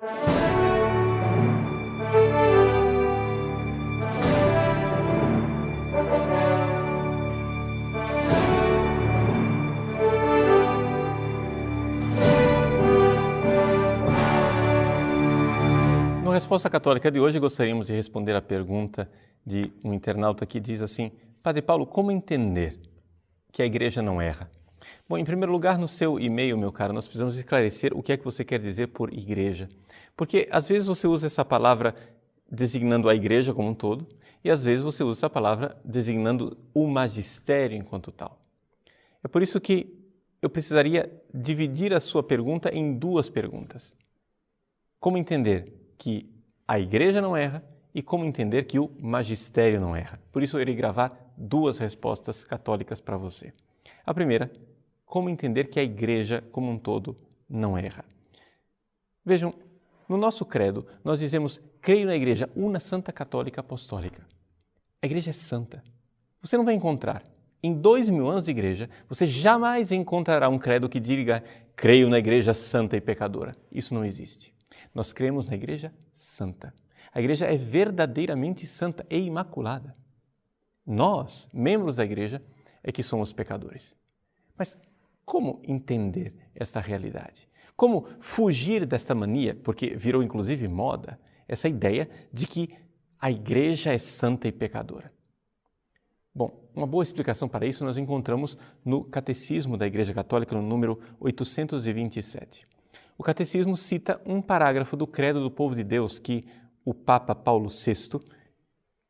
Na Resposta Católica de hoje, gostaríamos de responder à pergunta de um internauta que diz assim: Padre Paulo, como entender que a Igreja não erra? Bom, em primeiro lugar, no seu e-mail, meu caro, nós precisamos esclarecer o que é que você quer dizer por Igreja. Porque às vezes você usa essa palavra designando a Igreja como um todo e às vezes você usa essa palavra designando o magistério enquanto tal. É por isso que eu precisaria dividir a sua pergunta em duas perguntas. Como entender que a Igreja não erra e como entender que o magistério não erra. Por isso eu irei gravar duas respostas católicas para você. A primeira, como entender que a Igreja como um todo não erra. Vejam, no nosso credo nós dizemos: creio na Igreja una, santa, católica, apostólica. A Igreja é santa. Você não vai encontrar, em 2000 anos de Igreja, você jamais encontrará um credo que diga: creio na Igreja santa e pecadora. Isso não existe. Nós cremos na Igreja santa. A Igreja é verdadeiramente santa e imaculada. Nós, membros da Igreja, é que somos pecadores. Mas como entender esta realidade? Como fugir desta mania, porque virou inclusive moda, essa ideia de que a Igreja é santa e pecadora? Bom, uma boa explicação para isso nós encontramos no Catecismo da Igreja Católica, no número 827. O Catecismo cita um parágrafo do Credo do Povo de Deus que o Papa Paulo VI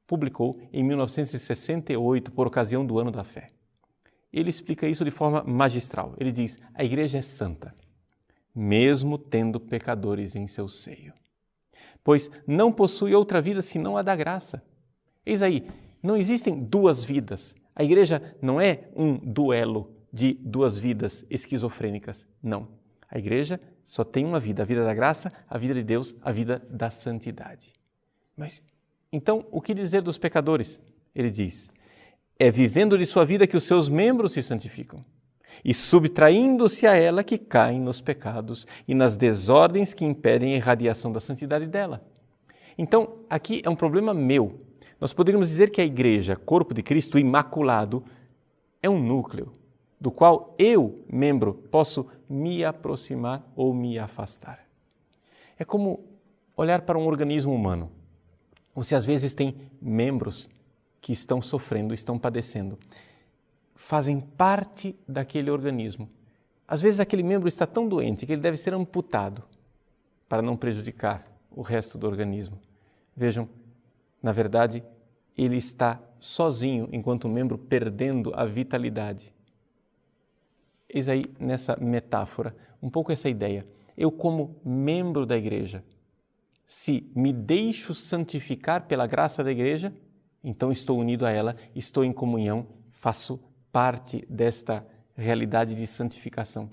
publicou em 1968 por ocasião do Ano da Fé. Ele explica isso de forma magistral. Ele diz: a Igreja é santa, mesmo tendo pecadores em seu seio, pois não possui outra vida senão a da graça. Eis aí, não existem duas vidas. A Igreja não é um duelo de duas vidas esquizofrênicas. Não. A Igreja só tem uma vida, a vida da graça, a vida de Deus, a vida da santidade. Mas, então, o que dizer dos pecadores? Ele diz: é vivendo de sua vida que os seus membros se santificam, e subtraindo-se a ela que caem nos pecados e nas desordens que impedem a irradiação da santidade dela. Então, aqui é um problema meu. Nós poderíamos dizer que a Igreja, corpo de Cristo imaculado, é um núcleo do qual eu, membro, posso me aproximar ou me afastar. É como olhar para um organismo humano. Você às vezes tem membros que estão sofrendo, estão padecendo, fazem parte daquele organismo. Às vezes aquele membro está tão doente que ele deve ser amputado para não prejudicar o resto do organismo. Vejam, na verdade, ele está sozinho enquanto membro perdendo a vitalidade. Eis aí nessa metáfora um pouco essa ideia. Eu, como membro da Igreja, se me deixo santificar pela graça da Igreja, então estou unido a ela, estou em comunhão, faço parte desta realidade de santificação.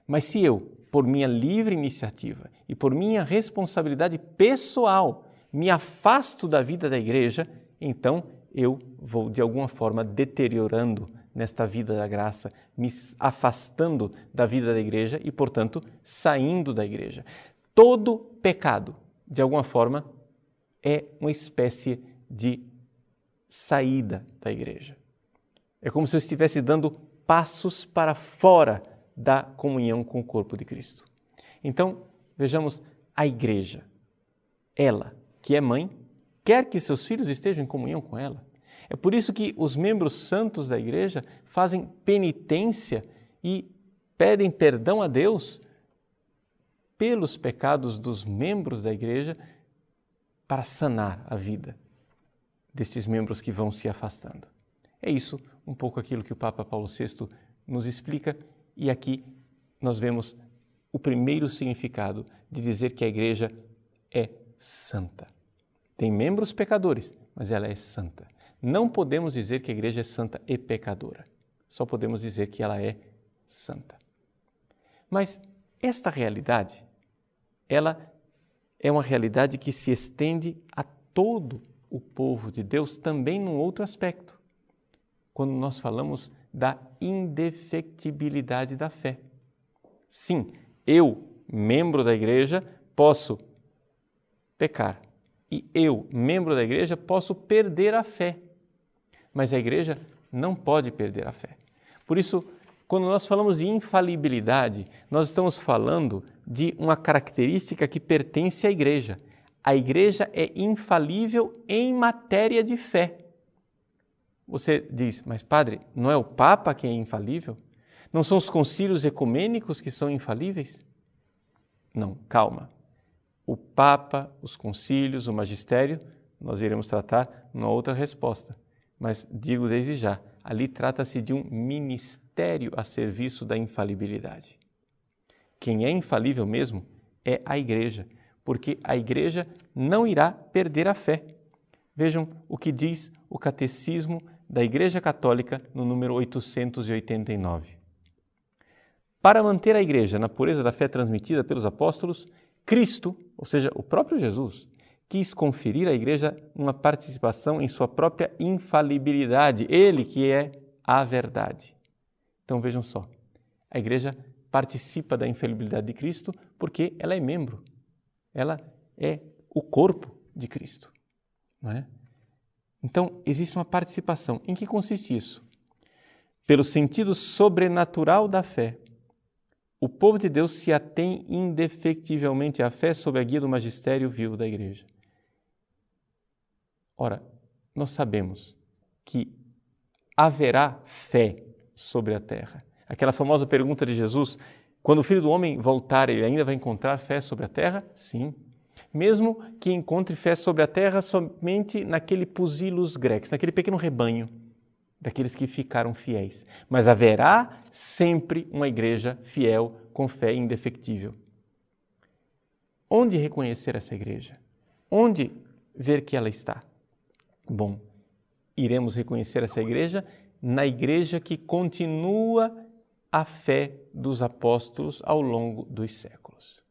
Mas se eu, por minha livre iniciativa e por minha responsabilidade pessoal, me afasto da vida da Igreja, então eu vou de alguma forma deteriorando nesta vida da graça, me afastando da vida da Igreja e, portanto, saindo da Igreja. Todo pecado, de alguma forma, é uma espécie de saída da Igreja. É como se eu estivesse dando passos para fora da comunhão com o corpo de Cristo. Então, vejamos, a Igreja, ela, que é mãe, quer que seus filhos estejam em comunhão com ela. É por isso que os membros santos da Igreja fazem penitência e pedem perdão a Deus pelos pecados dos membros da Igreja para sanar a vida destes membros que vão se afastando. É isso um pouco aquilo que o Papa Paulo VI nos explica, e aqui nós vemos o primeiro significado de dizer que a Igreja é santa. Tem membros pecadores, mas ela é santa. Não podemos dizer que a Igreja é santa e pecadora. Só podemos dizer que ela é santa. Mas esta realidade, ela é uma realidade que se estende a todo o povo de Deus também num outro aspecto. Quando nós falamos da indefectibilidade da fé. Sim, eu, membro da Igreja, posso pecar e eu, membro da igreja, posso perder a fé. Mas a igreja não pode perder a fé. Por isso, quando nós falamos de infalibilidade, nós estamos falando de uma característica que pertence à igreja. A igreja é infalível em matéria de fé. Você diz, mas padre, não é o Papa que é infalível? Não são os concílios ecumênicos que são infalíveis? Não, calma. O Papa, os concílios, o magistério, nós iremos tratar numa outra resposta. Mas digo desde já, ali trata-se de um ministério a serviço da infalibilidade. Quem é infalível mesmo é a igreja, porque a igreja não irá perder a fé. Vejam o que diz o Catecismo da Igreja Católica no número 889. Para manter a igreja na pureza da fé transmitida pelos apóstolos, Cristo, ou seja, o próprio Jesus, quis conferir à igreja uma participação em sua própria infalibilidade, ele que é a verdade. Então vejam só, a igreja participa da infalibilidade de Cristo porque ela é membro, ela é o corpo de Cristo, não é? Então existe uma participação. Em que consiste isso? Pelo sentido sobrenatural da fé, o povo de Deus se atém indefectivelmente à fé sob a guia do magistério vivo da igreja. Ora, nós sabemos que haverá fé sobre a terra. Aquela famosa pergunta de Jesus, quando o Filho do Homem voltar, ele ainda vai encontrar fé sobre a terra? Sim. Mesmo que encontre fé sobre a terra somente naquele pusilus grex, naquele pequeno rebanho daqueles que ficaram fiéis. Mas haverá sempre uma igreja fiel, com fé indefectível. Onde reconhecer essa igreja? Onde ver que ela está? Bom, iremos reconhecer essa igreja na igreja que continua a fé dos apóstolos ao longo dos séculos.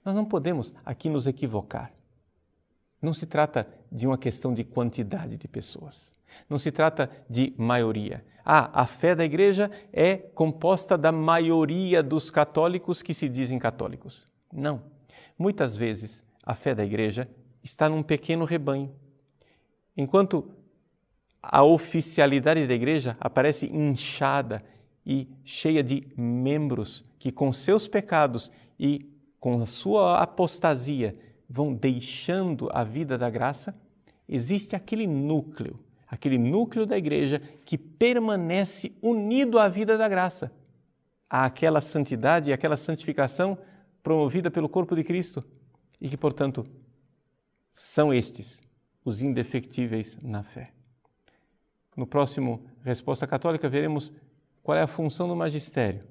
Nós não podemos aqui nos equivocar. Não se trata de uma questão de quantidade de pessoas. Não se trata de maioria. A fé da igreja é composta da maioria dos católicos que se dizem católicos. Não. Muitas vezes a fé da igreja está num pequeno rebanho. Enquanto a oficialidade da igreja aparece inchada e cheia de membros que com seus pecados e com a sua apostasia vão deixando a vida da graça, existe aquele núcleo da igreja que permanece unido à vida da graça, àquela santidade e àquela santificação promovida pelo corpo de Cristo e que, portanto, são estes os indefectíveis na fé. No próximo Resposta Católica veremos qual é a função do magistério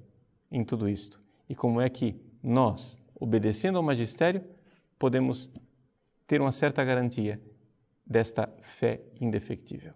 em tudo isto e como é que nós, obedecendo ao magistério, podemos ter uma certa garantia desta fé indefectível.